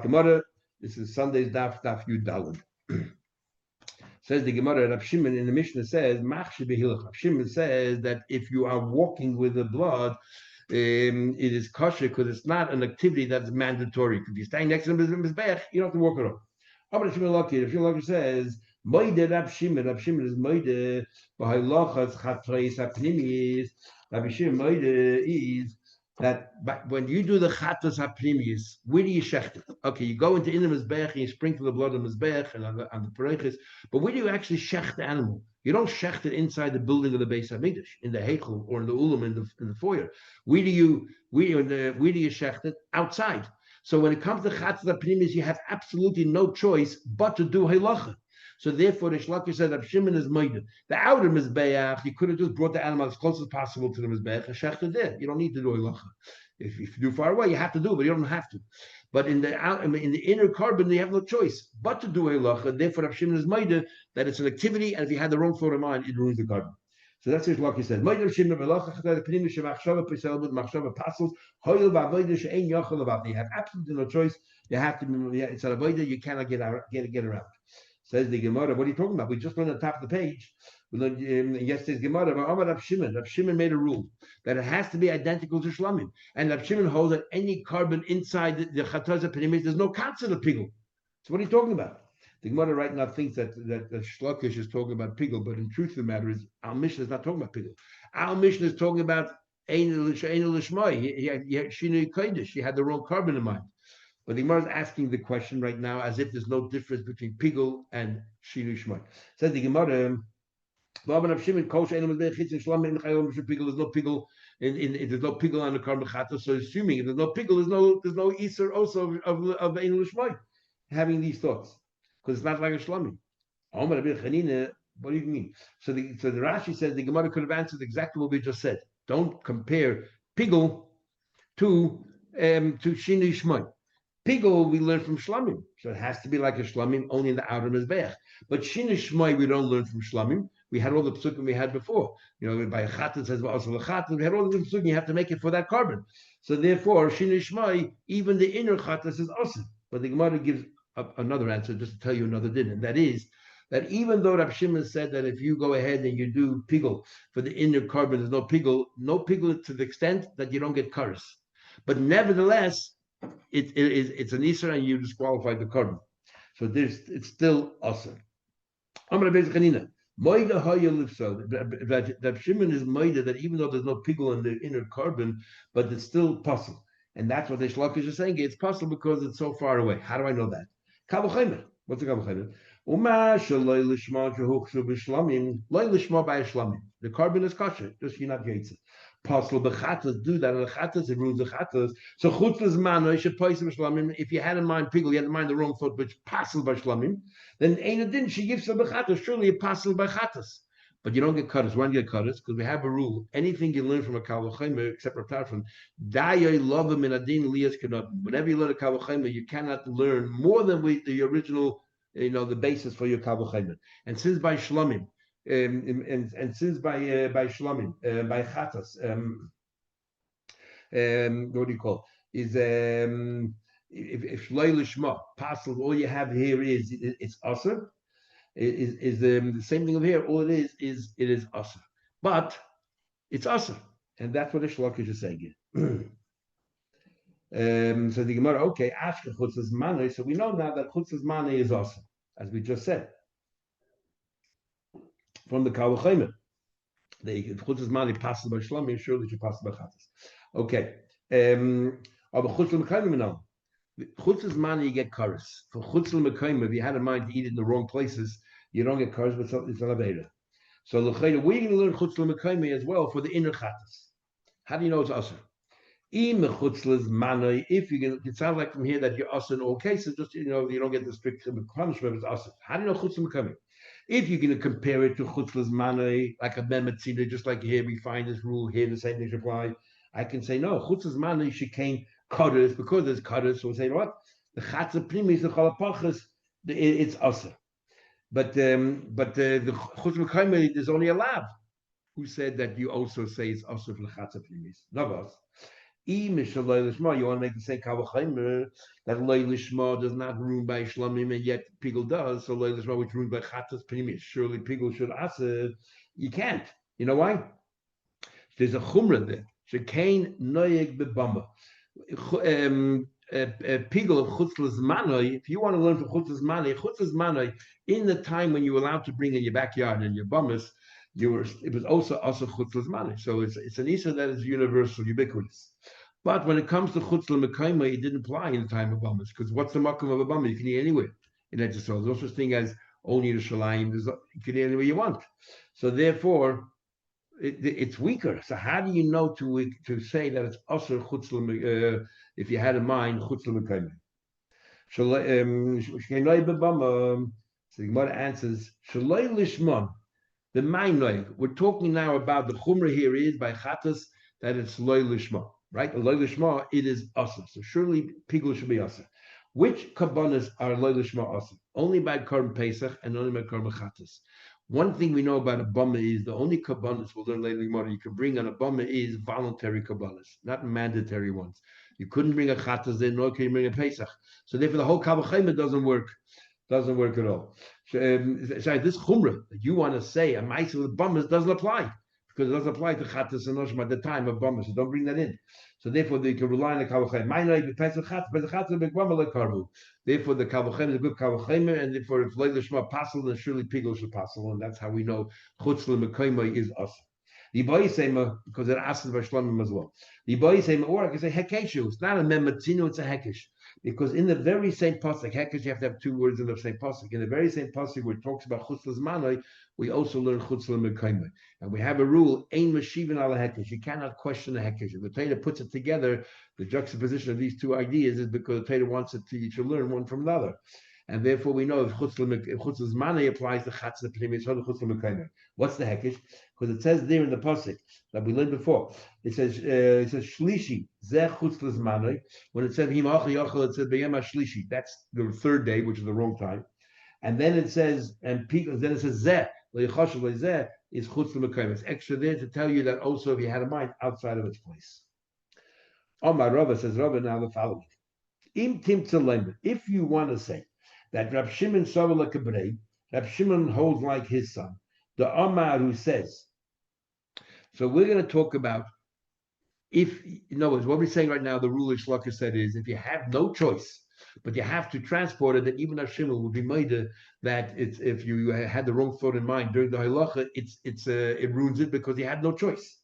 Gemara, this is Sunday's Daf Yud Daled. Says the Gemara, Rav Shimon in the Mishnah says, Rav Shimon says that if you are walking with the blood, it is kosher because it's not an activity that's mandatory. If you're standing next to the Mizbech, you don't have to walk around. Rav Shimon says, Moide Rav Shimon is Moide, B'halachas Chatreis HaPnimis. Rav Shimon Moide is that when you do the chatas haprimius, where do you shecht it? Okay, you go into the mizbech and you sprinkle the blood on the mizbech and on the pareiches, but where do you actually shecht the animal? You don't shecht it inside the building of the Beis Hamikdash, in the heichel or in the ulam in the foyer. Where do you shecht it? Outside. So when it comes to chatas haprimius, you have absolutely no choice but to do halacha. So therefore, the Shlaki said that Shimon is moide. The outer mizbeach, you could have just brought the animal as close as possible to the mizbeach and shechted there. You don't need to do halacha. If you do far away, you have to do it, but you don't have to. But in the inner carbon, you have no choice but to do halacha. Therefore, Rav Shimon is moide that it's an activity, and if you had the wrong thought in mind, it ruins the carbon. So that's what Shlaki said. Moide Rav Shimon halacha chadar pnimi shemachshava pisel b'd machshava pasels hoyel v'avodah she'ein yochel avavni. You have absolutely no choice. You have to. It's an avodah. You cannot get around. Says the Gemara, what are you talking about? We just learned on the top of the page. We learned yesterday's Gemara about Rav Shimon. Rav Shimon made a rule that it has to be identical to Shlamim. And Rav Shimon holds that any carbon inside the Chataz HaPnimis, there's no concept of pigul. So what are you talking about? The Gemara right now thinks that Shlokish is talking about pigul, but in truth the matter is, our Mishnah is not talking about pigul. Our Mishnah is talking about Ein Lishmai. He had Shinui Kodesh. He had the wrong carbon in mind. But the Gemara is asking the question right now as if there's no difference between pigul and shinui shmai. Says the Gemara, there's no pigul there's no pigul on the carbon chata. So assuming if there's no pigul, there's no iser also of einul shmai having these thoughts because it's not like a shlamim. What do you mean? So the Rashi says the Gemara could have answered exactly what we just said. Don't compare pigul to shinui shmai. Pigul we learn from Shlamim, so it has to be like a Shlamim only in the outer mizbeach. But Shinui Shmai we don't learn from Shlamim. We had all the psukim we had before. By a chat it says also the chat. We had all the psukim. You have to make it for that carbon. So therefore, Shinui Shmai, even the inner chat says awesome. But the Gemara gives another answer just to tell you another din, and that is that even though Rav Shimon said that if you go ahead and you do pigul for the inner carbon, there's no pigul to the extent that you don't get karas. But nevertheless, it's an Isra and you disqualified the carbon. So it's still awesome. Amar Beis Chanina, Moida Haya Lifsal, that Shimon is Moida that even though there's no pigul in the inner carbon, but it's still possible. And that's what the Shlakish is saying. It's possible because it's so far away. How do I know that? Kavuchaymer. What's the Kavuchaymer? The carbon is kosher, just you're not yaitz. Possible the chatas do that, and the chatas it ruins the chatas. So chutzlas mano you should place shlamim. If you had in mind pigul, you had in mind the wrong thought, which passel by shlamim, then ain't a din she gives the chatas. Surely it passel by chatas, but you don't get cutters. Why don't you get cutters? Because we have a rule: anything you learn from a kavachaymer, except apart from dayay love min adin liyas kanot. Whenever you learn a kavachaymer, you cannot learn more than the original. The basis for your kavachaymer. And since by shlamim. And since by shlamim, by chatas, what do you call is if shloi lishma passel, all you have here is it's aser, is the same thing over here. All it is aser, but it's aser, and that's what the shlokish is saying here. So the Gemara, okay, ashke chutzas mane. So we know now that chutzas mane is aser, as we just said. From the Kavachaymer. The Chutzas Mani passes by Shlamim, surely should pass by Chatas. Okay. Aber Chutzal Mekayim now. Chutzas Mani you get karas. For Chutzal Mekayim, if you had in mind to eat it in the wrong places, you don't get karas, but it's an Aveda. So we're going to learn Chutzal Mekayim as well for the inner Chatas. How do you know it's Asr? If you can, it sounds like from here that you're Asr in all cases, just you don't get the strict punishment, it's Asr. How do you know Chutzal Mekayim? If you're going to compare it to chutzlas manei, like a memetzina, just like here we find this rule here, the same thing should apply. I can say no, chutzlas manei she came cutters because there's cutters. So we say what the chatzah primis the chalapachas, it's asa. But the chutzlas mekayim there's only a lab who said that you also say it's asa for the chatzah primis. Not us. You want to make the same kavachaymer that loy lishma does not ruin by shlamim, and yet pigul does. So loy lishma, which ruins by chatas pnimis, surely pigul should aser. You can't. You know why? There's a chumrah there. Shekain noyeg bebama. Pigul of chutzlas manoi. If you want to learn from chutzlas manoi, in the time when you were allowed to bring in your backyard and your bummers, it was also chutzlas manoi. So it's an isa that is universal, ubiquitous. But when it comes to chutzla mekayma, it didn't apply in the time of bummers, because what's the makom of a bummer? You can eat anywhere in Eretz Yisrael. There's no such thing as only the shalayim. You can eat anywhere you want. So therefore, it's weaker. So how do you know to say that it's also chutzla if you had in mind chutzla mekayma? So the Gemara answers shaloi lishmon the ma'inoy. We're talking now about the chumrah here is by chatas that it's loy lishma, right? Loy lishma it is asa. So surely pigul should be asa. Which kabbanas are loy lishma asa? Only by Korban Pesach and only by Korban Chatas. One thing we know about a bama is the only kabbanas we'll learn later tomorrow you can bring on a bama is voluntary kabbanas, not mandatory ones. You couldn't bring a chatas in, nor can you bring a Pesach. So therefore, the whole kavachayma doesn't work at all. So this chumrah that you want to say a ma'aser with bamas doesn't apply because it doesn't apply to chatas and noshma at the time of bamas. So don't bring that in. So therefore, they can rely on the kavachayim. Therefore, the kavachayim is a good kavachayim, and therefore, if leilishma passel, then surely pigul should passel, and that's how we know chutz lemekayma is us. The boy say because it asks for shlamim as well. The boy say or I can say hekeshu. It's not a mematzino, it's a hekesh. Because in the very same pasuk, hekesh, you have to have two words in the same pasuk. In the very same pasuk where it talks about chutzlas manoi, we also learn chutzlas mekayma. And we have a rule: ein mashivin ala hekesh. You cannot question the hekesh. If the Torah puts it together, the juxtaposition of these two ideas is because the Torah wants it to you to learn one from another. And therefore, we know if chutzlas manoi applies to chatzah pnimis, so the chutzlas mekayma. What's the hekesh? Because it says there in the pasuk that we learned before, it says shlishi zeh chutzlas manoi. When it said himach yochel, it said b'yema shlishi. That's the third day, which is the wrong time. And then it says then it says zeh le'choshev le'zeh is chutzlas mekayim. It's extra there to tell you that also if you had a mind outside of its place. Omar Rava says Rava now the following: Im timtzalem. If you want to say that Rab Shimon Savala Kabrei, Rab Shimon holds like his son, the Omar who says. So we're going to talk about if, in other words, what we're saying right now, the rule of Shlaka said is if you have no choice, but you have to transport it, then even Shimon would be made that it's if you had the wrong thought in mind during the halacha, it ruins it because you had no choice.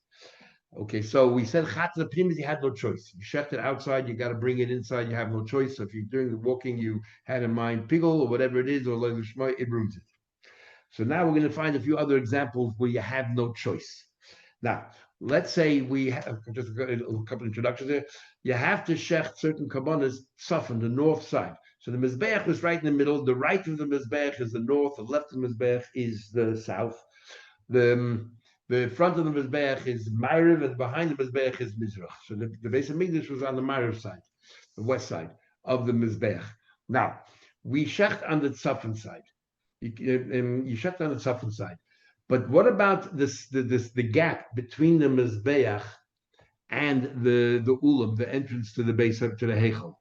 Okay, so we said chatzah pnimis, you had no choice. You shecht it outside, you got to bring it inside, you have no choice. So if you're doing the walking, you had in mind pigul or whatever it is, or leilishma, it ruins it. So now we're going to find a few other examples where you have no choice. Now, let's say we have just a couple of introductions there. You have to shecht certain kabbanas soften the north side. So the mizbeach was right in the middle. The right of the mizbeach is the north. The left of the mizbeach is the south. The front of the mizbeach is ma'ariv, and behind the mizbeach is mizrach. So the Beis Hamikdash was on the ma'ariv side, the west side of the mizbeach. Now we shecht on the tzafon side. You shecht on the tzafon side. But what about the gap between the mizbeach and the ulam, the entrance to the base to the heichel?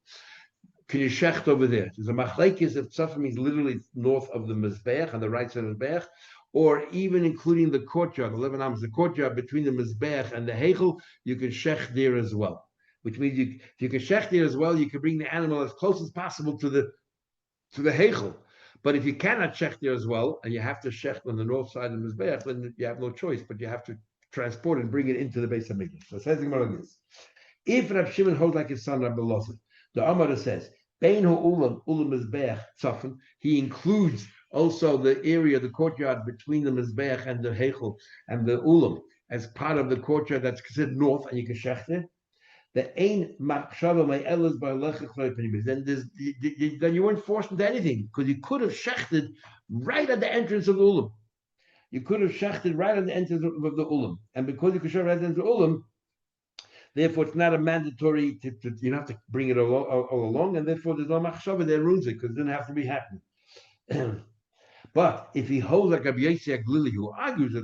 Can you shecht over there? There's a machlekes if tzafim is literally north of the mizbeach on the right side of the mizbeach, or even including the courtyard, the 11 ams, the courtyard between the mizbeach and the heichel, you can shecht there as well. Which means if you can shecht there as well, you can bring the animal as close as possible to the heichel. But if you cannot shecht there as well, and you have to shecht on the north side of the mizbeach, then you have no choice, but you have to transport and bring it into the Beis Hamikdash. So it says like this: if Rab Shimon holds like his son Rabbi Elazar, the Amar says, Bein ulam mizbeach tzafon, he includes also the area, the courtyard between the mizbeach and the heichel and the ulam as part of the courtyard that's considered north, and you can shecht it. The ein machshava me'elas ba'alech chaypenimis. Then you weren't forced into anything because you could have shechted right at the entrance of the ulam. You could have shechted right at the entrance of the ulam, and because you could shecht right at the entrance of the ulam, therefore it's not a mandatory. You don't have to bring it all along, and therefore there's no machshava that ruins it because it didn't have to be happening. But if he holds like Rabbi Yossi Glili, who argues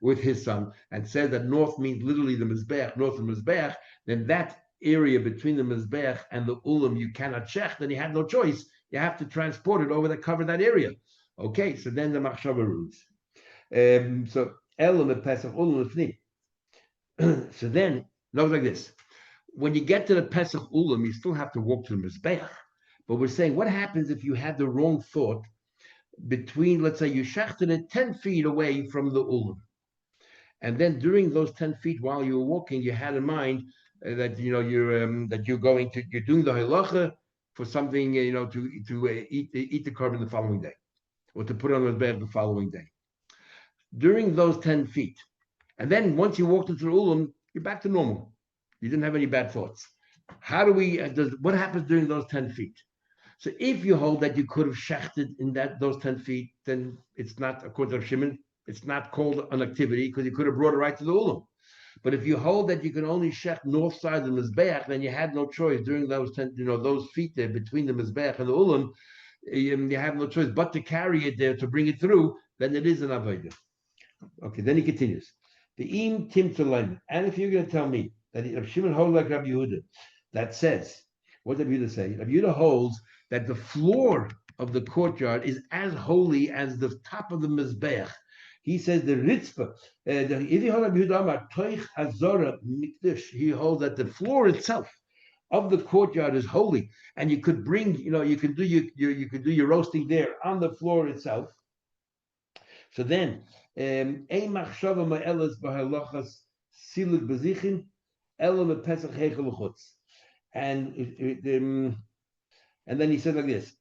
with his son, and says that north means literally the Mizbeach, north of the Mizbeach, then that area between the Mizbeach and the Ulam you cannot check, then you have no choice. You have to transport it over to cover that area. Okay, so then the Machshava rules. So Elam Pesach Ulam Lefnim. So then, looks like this. When you get to the Pesach Ulam, you still have to walk to the Mizbeach. But we're saying, what happens if you had the wrong thought between, let's say, you shechted it 10 feet away from the Ulam. And then during those 10 feet while you were walking, you had in mind that you're doing the halacha for something to eat the carbon the following day, or to put it on the bed the following day. During those 10 feet, and then once you walked into the ulam, you're back to normal. You didn't have any bad thoughts. What happens during those 10 feet? So if you hold that you could have shechted in those 10 feet, then it's not, according to Shimon, it's not called an activity because you could have brought it right to the ulam. But if you hold that you can only shech north side of the mizbeach, then you had no choice during those those feet there between the mizbeach and the ulam. You have no choice but to carry it there to bring it through. Then it is an avodah. Okay, then he continues. The im tim tzalayim. And if you're going to tell me that if Shimon holds like Rabbi Yehuda, that says, what did Rabbi Yehuda say? Rabbi Yehuda holds that the floor of the courtyard is as holy as the top of the mizbeach. He says the ritzpah. He holds that the floor itself of the courtyard is holy, and you could bring, you can do your roasting there on the floor itself. So then, and then he said like this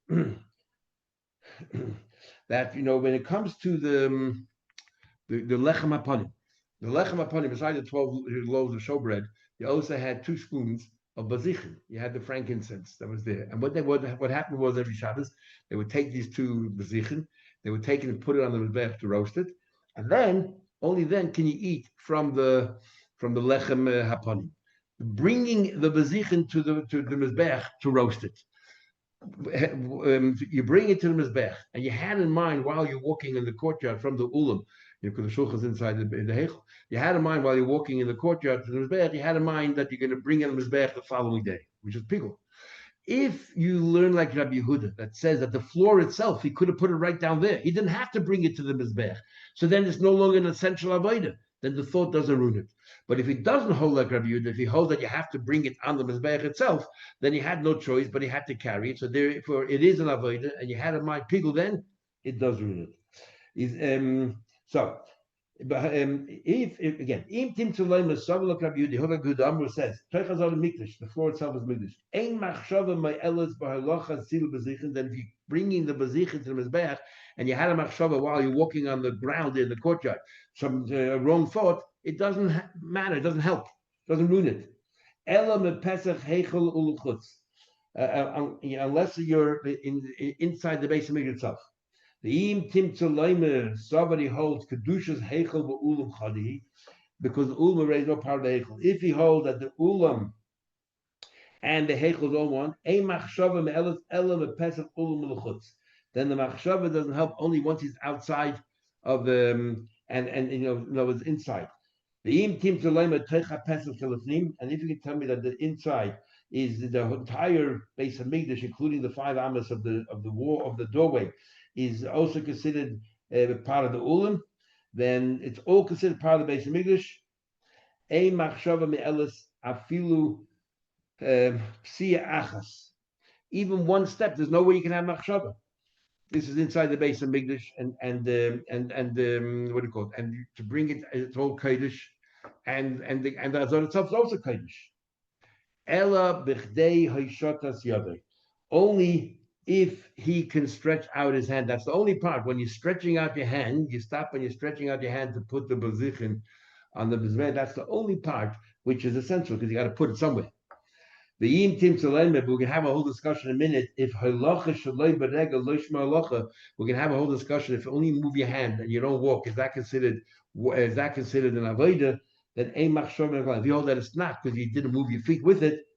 that when it comes to the lechem hapanim. The lechem hapanim, besides the 12 loaves of showbread, you also had 2 spoons of bazichin. You had the frankincense that was there. And what happened was every Shabbos, they would take these 2 bazichin, they would take it and put it on the mizbech to roast it. And then, only then can you eat from the lechem hapanim. Bringing the bazichin to the mizbech to roast it. You bring it to the mizbech, and you had in mind while you're walking in the courtyard from the ulam, because the shulchan is inside the heichel. You had in mind while you're walking in the courtyard to the mizbech, you had in mind that you're going to bring in the mizbech the following day, which is pickle. If you learn like Rabbi Yehuda that says that the floor itself, he could have put it right down there. He didn't have to bring it to the mizbech. So then it's no longer an essential avodah. Then the thought doesn't ruin it. But if he doesn't hold like Rabbi Yehuda, if he holds that you have to bring it on the mizbech itself, then he had no choice, but he had to carry it. So therefore, it is an avodah, and you had in mind pickle. Then it does ruin it. But if again, im tim tzulayim l'sav Rabbi Yehuda, Hoga Gud Amru says, Toichazal mikdash, the floor itself is mikdash. Ein machshava my elas b'halacha sil bezichin. Then if you're bringing the bezichin to the mizbeach, and you had a machshava while you're walking on the ground in the courtyard, some wrong thought, it doesn't matter, it doesn't help, it doesn't ruin it. Ela me pesach heichel uluchutz, unless you're inside the base of mikdash itself. The im tim tzulayim, somebody holds kedushas heichel b'ulam chadi, because the ulam is no part of the heichel. If he holds that the ulam and the heichel is all one, ein machshava me'elas ela me pesach ulam uluchutz. Then the machshava doesn't help only once he's outside of the and it's inside. The im tim tzulayim teicha pesach kelefnim, and if you can tell me that the inside is the entire base of mikdash, including the 5 amas of the wall of the doorway, is also considered part of the ulam, then it's all considered part of the base of mikdash. Ein machshava me'elas afilu psia achas. Even one step, there's no way you can have machshava. This is inside the base of mikdash, and what do you call it? And to bring it, it's all kodesh, and the azor itself is also kodesh. Ela b'chdei hayshotas yadei. Only if he can stretch out his hand. That's the only part. When you're stretching out your hand, you stop when you're stretching out your hand to put the bazichin on the mizbeh. That's the only part which is essential because you got to put it somewhere. The im tim tzulayim, we can have a whole discussion in a minute. If halacha shaloi b'regel loishma halacha, we can have a whole discussion. If you only move your hand and you don't walk, is that considered an avodah? Then ein machshava. If you hold that it's not because you didn't move your feet with it,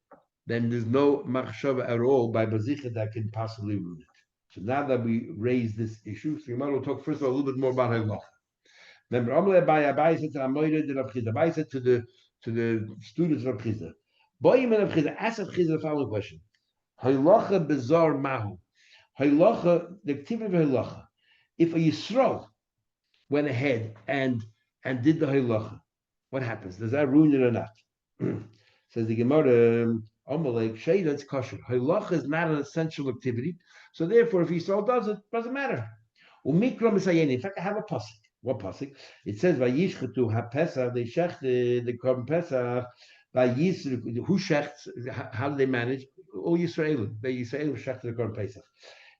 then there's no machshava at all by bazichin that can possibly ruin it. So now that we raise this issue, so Gemara will talk first of all a little bit more about halacha. Remember, Abai said to Amoyed de Rav Chizda. Abai said to the students of Rav Chizda. Boyim and Rav Chizda asked Rav Chizda the following question: Halacha bezar mahu. Halacha, the activity of halacha. If a Yisrael went ahead and did the halacha, what happens? Does that ruin it or not? Says the Gemara, Amalek Shayda, it's kosher. Halacha is not an essential activity, so therefore, if Yisrael does it, doesn't matter. Umikra misayeni. In fact, I have a pasuk. What pasuk? It says, "Vayishchetu haPesach." They shecht the korban Pesach. Vayisru. Who shechts? How do they manage? All Yisraelim. The Yisraelim shecht the korban Pesach.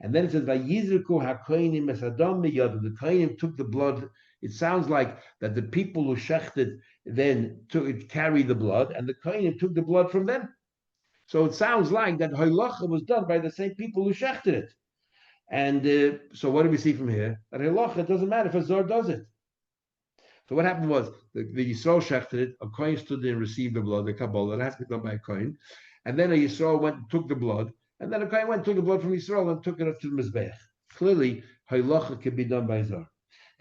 And then it says, "Vayizruku hakoinim esadam miyadu." The koinim took the blood. It sounds like that the people who shechted then carried the blood, and the koinim took the blood from them. So it sounds like that halacha was done by the same people who shechted it. And so what do we see from here? That halacha doesn't matter if a zor does it. So what happened was the Yisrael shechted it, a kohen stood there and received the blood, the Kabbalah, it has to be done by a kohen. And then a Yisrael went and took the blood, and then a kohen went and took the blood from Yisrael and took it up to the Mizbeach. Clearly, halacha can be done by zor.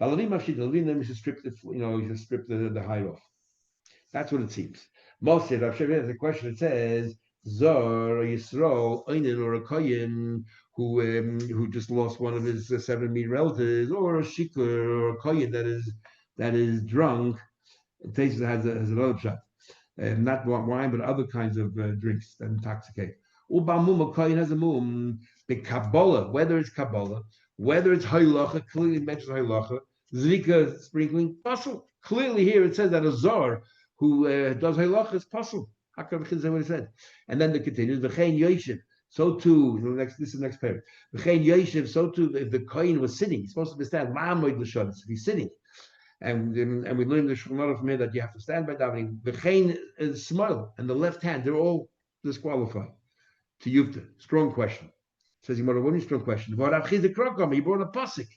You should strip the hide off. That's what it seems. Moshe, Rav Shev has a question. It says, Zor, a Yisrael, Einin, or a kohen who just lost one of his 7 meat relatives, or a shikar, or a kohen that is drunk. It tastes has another shot, not wine, but other kinds of drinks that intoxicate. Ubamum, a kohen has a mum. The Kabbalah, whether it's Kabbalah, whether it's halacha, clearly mentions halacha. Zrika sprinkling, pasul. Clearly here it says that a zor who does halacha is pasul. How come what he said? And then it continues, v'chein yoshev. So too, this is the next paragraph. V'chein yoshev. So too, if the kohen was sitting, he's supposed to stand. Ma'amoid l'shonos. If he's sitting, and we learned the Shulchan from here that you have to stand by davening. V'chein smile and the left hand, they're all disqualified. To Yufta, strong question. Says Yimara, what is strong question? He brought a pasuk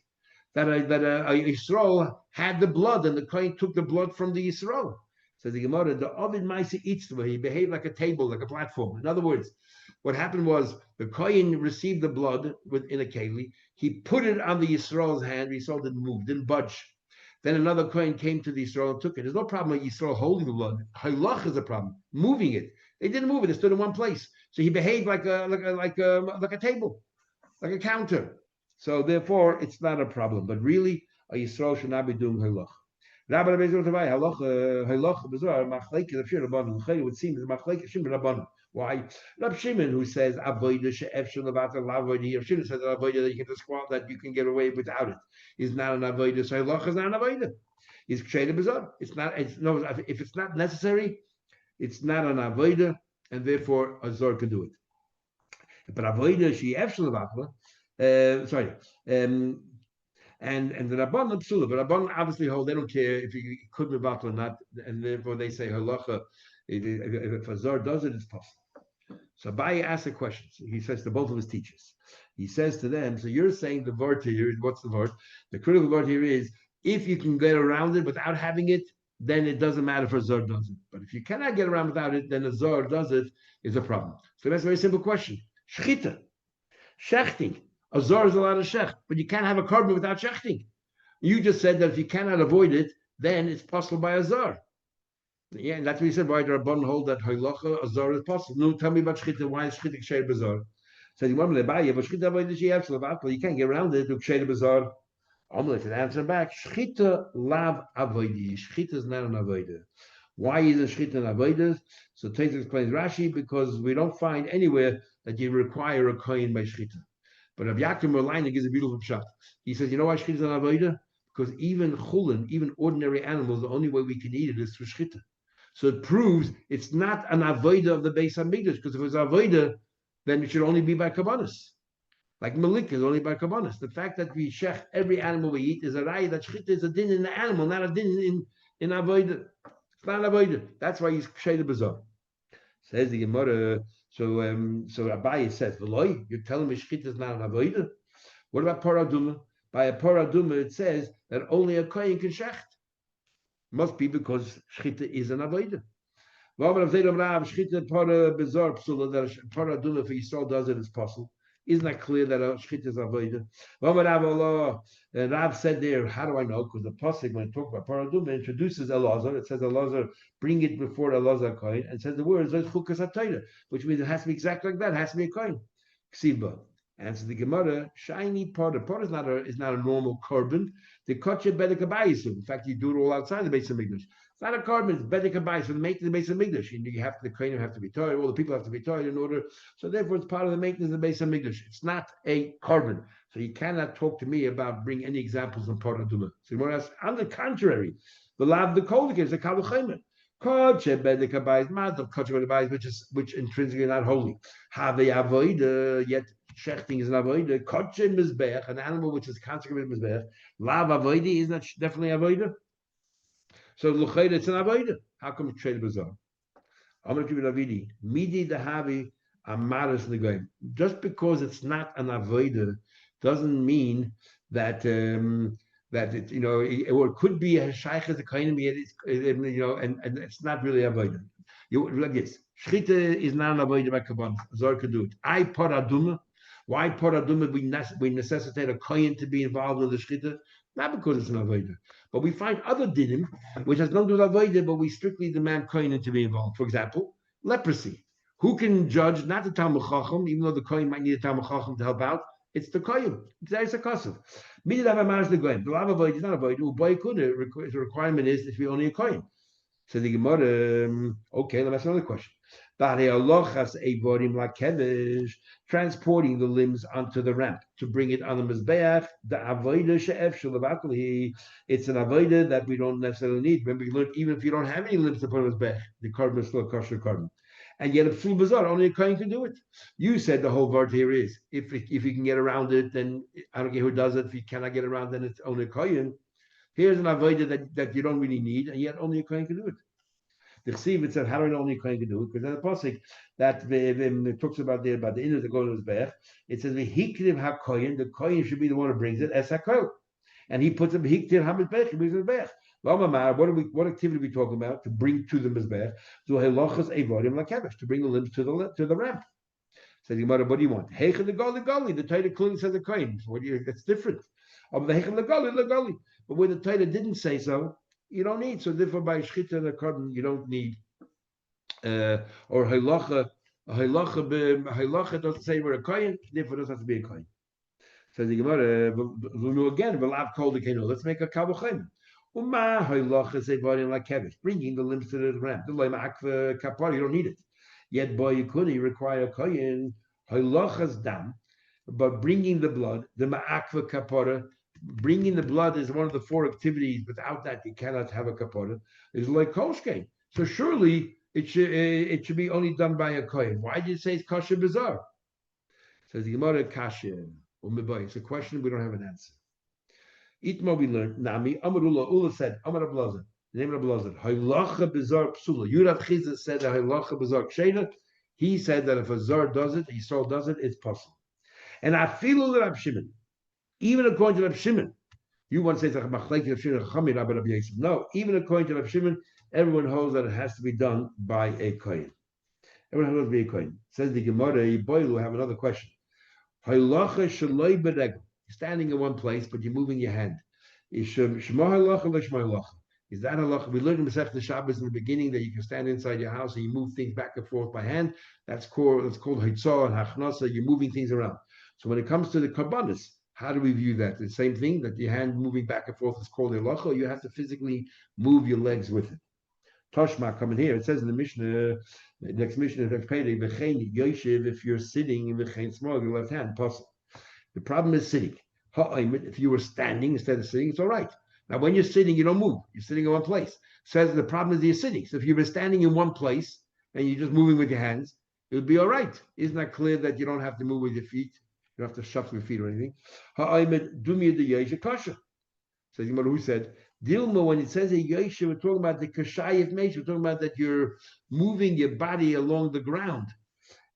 that a Yisrael had the blood, and the kohen took the blood from the Yisrael. Says the Gemara, the Ovid Maisa Itzva, he behaved like a table, like a platform. In other words, what happened was the kohen received the blood in a keli, he put it on the Yisrael's hand, Yisrael didn't move, didn't budge. Then another kohen came to the Yisrael and took it. There's no problem with Yisrael holding the blood. Halach is a problem, moving it. They didn't move it, it stood in one place. So he behaved like a table, like a counter. So therefore, it's not a problem. But really, a Yisrael should not be doing halach. Rabbi halach bizarre machlekes of shir rabbanon. It would seem that machlekes shir rabbanon. Why? Rab Shimon, who says avodah she'efshel levater lavodah, Rab Shimon says avodah that you can disqualify, that you can get away without it, is not an avodah. So halach is not an avodah. It's ksheira bizarre. It's not. It's no. If it's not necessary, it's not an avodah, and therefore a zor can do it. But avodah she'efshel levater. Sorry. And the Rabban Psula, but Rabban obviously hold they don't care if you could be battle or not, and therefore they say halacha. If a zor does it, it's possible. So Abaye asks a question. So he says to both of his teachers, he says to them, so you're saying the word here, what's the word? The critical word here is if you can get around it without having it, then it doesn't matter if a zor does it. But if you cannot get around without it, then a zor does it is a problem. So that's a very simple question. Shechita, shechting. A zor is allowed to shecht, but you can't have a korban without shechting. You just said that if you cannot avoid it, then it's possible by a zor. Yeah, and that's what he said. Why the Rabban hold that halacha a zor is possible? No, tell me about shechita. Why is shechita ksheir b'zor? So you want me to buy you, but shechita avoid the she'ef you can't get around it to ksheir b'zor. I'm going to answer back. Shechita lav avoidi. Shechita is not an avoida. Why isn't shechita an avoida? So Tais explains Rashi because we don't find anywhere that you require a kohen by shechita. But Rav Yaakov Merliner gives a beautiful shot. He says, you know why shechita is an avodah? Because even chulin, even ordinary animals, the only way we can eat it is through shechita. So it proves it's not an avodah of the Beis Hamikdash, because if it was avodah, then it should only be by kabbanis. Like Malik is only by kabbanis. The fact that we shech every animal we eat is a raya that shechita is a din in the animal, not a din in avodah. It's not an avodah. That's why he's ksheir b'zor. Says the Gemara. So Abaye says, "V'loi, you're telling me shechita is not an avodah? What about paraduma? By a paraduma, it says that only a kohen can shecht. Must be because shechita is an avodah. Paraduma for Yisrael does it as possible. Isn't that clear that shchita is avodah? And Rav said there, how do I know? Because the pasuk when it talks about paraduma introduces Elazar. It says Elazar, bring it before Elazar coin, and says the words chukas hatayra, which means it has to be exactly like that. It has to be a coin. Ksiba. Answer the Gemara, shiny pot. A pot is not a normal carbon. The kotche bedekabayis. In fact, you do it all outside the base of English. It's not a carbon, it's bedekabayis for the maintenance of the base of English. You have to, the crane have to be tied, all the people have to be tied in order. So therefore, it's part of the maintenance of the base of English. It's not a carbon. So you cannot talk to me about bring any examples of paraduma. So Gemara asks, on the contrary, the lab the kolik is a kaluchayman. Which intrinsically not holy. Have a avoid yet shechting is an avoid. Koche mizbech, an animal which is consecrated mizbech. Lav avoid is not definitely avoid. So luchayda it's an avoid. How come it's traded bizarre? I'm going to give you Ravidi. Midi dahavi amaris negoim. Just because it's not an avoid doesn't mean that. That it, or it could be a shaykh as a kind of, and it's not really avoided. You like this. Shchita is not an avoided by kabbalah. Zor could do it. I paraduma. Why paraduma? We necessitate a kohen to be involved in the shchita, not because it's an avoided, but we find other dinim which has nothing to do with avoided, but we strictly demand kohen to be involved. For example, leprosy. Who can judge? Not the Talmud Chacham, even though the kohen might need a Talmud Chacham to help out. It's the kohen. It's a kasav. The lav avoid is not avoid. The requirement is to be only a kohen. So the Gemara, okay, let me ask another question. Transporting the limbs onto the ramp to bring it on the mizbeach. The avodah she'ef shalavakli. It's an avodah that we don't necessarily need. Remember, you learned even if you don't have any limbs to put on the mizbeach, the carbon is still a kosher carbon. And yet, a psul bazar, only a kohen can do it. You said the whole word here is if you can get around it, then I don't care who does it. If you cannot get around, then it's only a kohen. Here's an avodah that you don't really need, and yet only a kohen can do it. The chsiv it said, how do I know only a kohen can do it? Because then the pasuk that it talks about the inner that goes to his bech, it says v'hiktiv hakohen. The kohen should be the one who brings it as hakohen, and he puts him v'hiktiv hamizbech. He brings it bech. What activity are we talking about to bring to the mizbech? To bring the limbs to the ramp. Says the Gemara, what do you want? Heichel the gali. The Torah clearly says a kohen. That's different. Of the heichel the gali. But where the Torah didn't say so, you don't need. So therefore, by shchita and a carbon, you don't need. Or halacha doesn't say we're a kohen. Therefore, it doesn't have to be a kohen. Says the Gemara, again, let's make a kavuchayim. Bringing the limbs to the ramp. You don't need it. Yet, boy, you require a kohen, dam, but bringing the blood, the ma'akva kapara, bringing the blood is one of the four activities. Without that, you cannot have a kapara. Is like koshke. So surely it should be only done by a kohen. Why did you say it's kosher bizarre? Says the Gemara kasher. It's a question we don't have an answer. Itma we learned Nami Amarullah Ula said Amar Ablaza. The name of Ablaza. Haylacha bizar psula. Yurav Chizah said that Haylacha bizar kshena. He said that if a zar does it, Yisrael does it, it's possible. And I feel Rab Shimon, even according to Rab Shimon, you want to say no, even according to Rab Shimon, everyone holds that it has to be done by a kohen. Everyone holds to be a kohen. Says the Gemara, boy, we have another question. Haylacha shaloi bedeg. Standing in one place, but you're moving your hand. Is that halacha? We learned in Masechet Shabbos in the beginning that you can stand inside your house and you move things back and forth by hand. That's called hitzah and hachnasa. You're moving things around. So when it comes to the karbanis, how do we view that? The same thing, that your hand moving back and forth is called halacha, or you have to physically move your legs with it. Toshma coming here. It says in the Mishnah, next Mishnah, if you're sitting in the small, your left hand, possible. The problem is sitting. If you were standing instead of sitting, it's all right. Now, when you're sitting, you don't move. You're sitting in one place. Says the problem is you're sitting. So if you've been standing in one place and you're just moving with your hands, it would be all right. Isn't that clear that you don't have to move with your feet? You don't have to shuffle your feet or anything. So who said, Dilma, when it says a yesha, we're talking about the kashayif mesh. We're talking about that you're moving your body along the ground.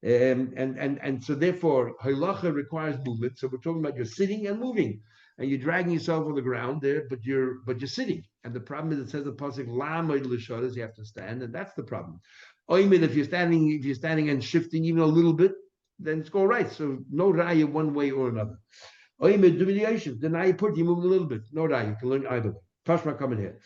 And so therefore halacha requires movement. So we're talking about you're sitting and moving, and you're dragging yourself on the ground there, but you're sitting. And the problem is it says the pasuk la'amod l'shodas, you have to stand, and that's the problem. If you're standing and shifting even a little bit, then it's all right. So no raya one way or another. The raya put you move a little bit. No raya. You can learn either way. Tashma coming here.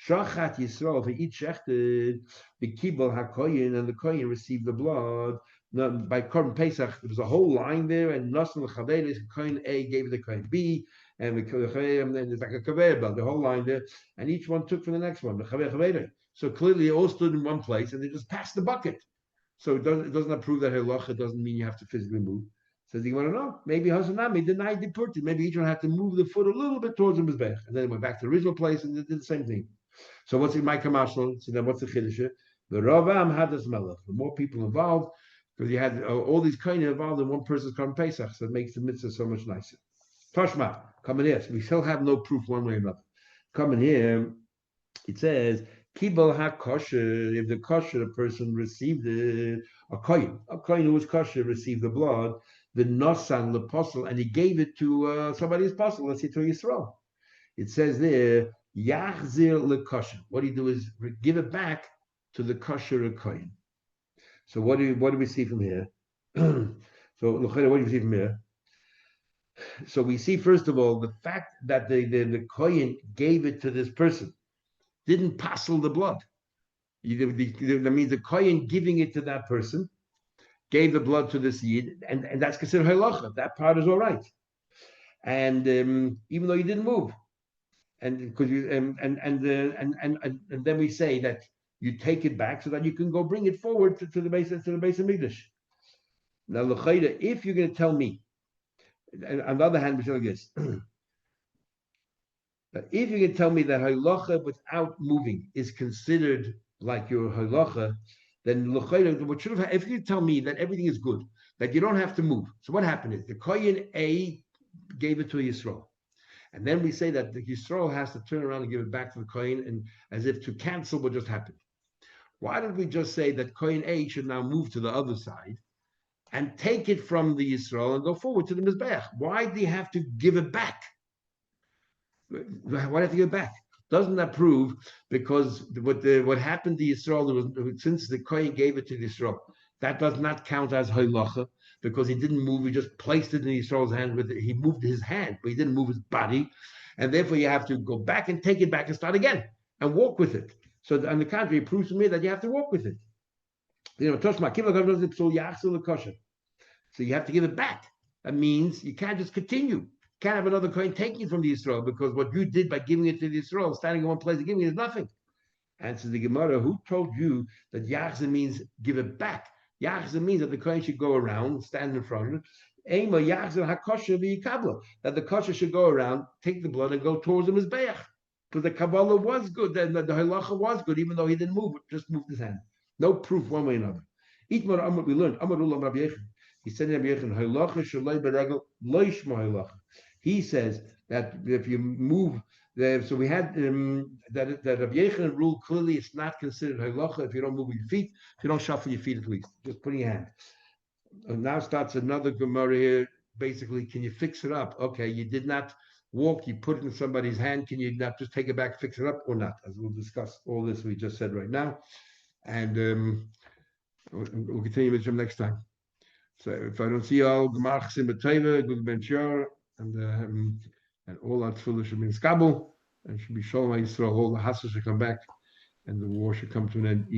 Shachat Yisrael for each shechted the kibul hakoyin, and the koyin received the blood. Now, by Korban Pesach, there was a whole line there, and Nasan l'chaveris, koyin A gave the koyin B, and then there's like a kaver belt, the whole line there, and each one took from the next one, the chaver. So clearly, they all stood in one place, and they just passed the bucket. So it doesn't prove that halacha doesn't mean you have to physically move. Says you want to know? Maybe Hasanami denied deported. Maybe each one had to move the foot a little bit towards the mizbech, and then it went back to the original place and did the same thing. So what's in my commercial? So then what's the chiddush? The Ravam had this melech. The more people involved, because you had all these kind involved in one person's Korban Pesach, so it makes the mitzvah so much nicer. Tashma, coming here. So we still have no proof one way or another. Coming here, it says Kibel ha-kosher, if the kosher person received a kohen who was kosher received the blood, the nosan l'apostle, and he gave it to somebody's apostle, let's say to Yisrael. It says there, Yachzir lekosher. What do you do is give it back to the kosher kohen. So what do we see from here? So what do we see from here? So we see first of all the fact that the kohen gave it to this person didn't passel the blood. That means the kohen giving it to that person gave the blood to the seed, and that's considered halacha. That part is all right. And even though you didn't move, and because you and then we say that you take it back so that you can go bring it forward to the base of Mikdash. Now, if you're going to tell me, and on the other hand, we say like this. But if you can tell me that halacha without moving is considered like your halacha, then if you tell me that everything is good, that you don't have to move. So what happened is the kohen A gave it to Yisrael, and then we say that the Yisrael has to turn around and give it back to the kohen, and as if to cancel what just happened. Why don't we just say that kohen A should now move to the other side and take it from the Yisrael and go forward to the mizbeach? Why do you have to give it back? Why do you have to give it back? Doesn't that prove because what happened to Yisrael since the kohen gave it to Yisrael, that does not count as halacha because he didn't move. He just placed it in Yisrael's hand. He moved his hand, but he didn't move his body, and therefore you have to go back and take it back and start again and walk with it. So on the contrary, it proves to me that you have to walk with it. So you have to give it back. That means you can't just continue. Can't have another coin taking it from the Yisrael because what you did by giving it to the Yisrael, standing in one place and giving it is nothing. Answers the Gemara, who told you that Yachzah means give it back? Yachzah means that the coin should go around, stand in front of it. Ema Yachzah hakosher v'yikabla, that the kosher should go around, take the blood and go towards the mizbeach. Because the Kabbalah was good, and the halacha was good, even though he didn't move, just moved his hand. No proof one way or another. Itmar Amar, we learned, Amar Ulam Rabbi Yechon. He said in Rabbi Yechon, halacha shaloi beregel loishma halacha. He says that if you move, so we had that Rabbi Yechon rule clearly it's not considered halacha if you don't move with your feet, if you don't shuffle your feet at least, just putting your hand. And now starts another Gemara here. Basically, can you fix it up? Okay, you did not walk, you put it in somebody's hand. Can you not just take it back, fix it up, or not? As we'll discuss all this we just said right now, and we'll continue with them next time. So if I don't see all Gemach Simbateva, good benchar, and all that tefillah should be in Skabel, and should be Shalom Yisrael, all the Hassel should come back, and the war should come to an end.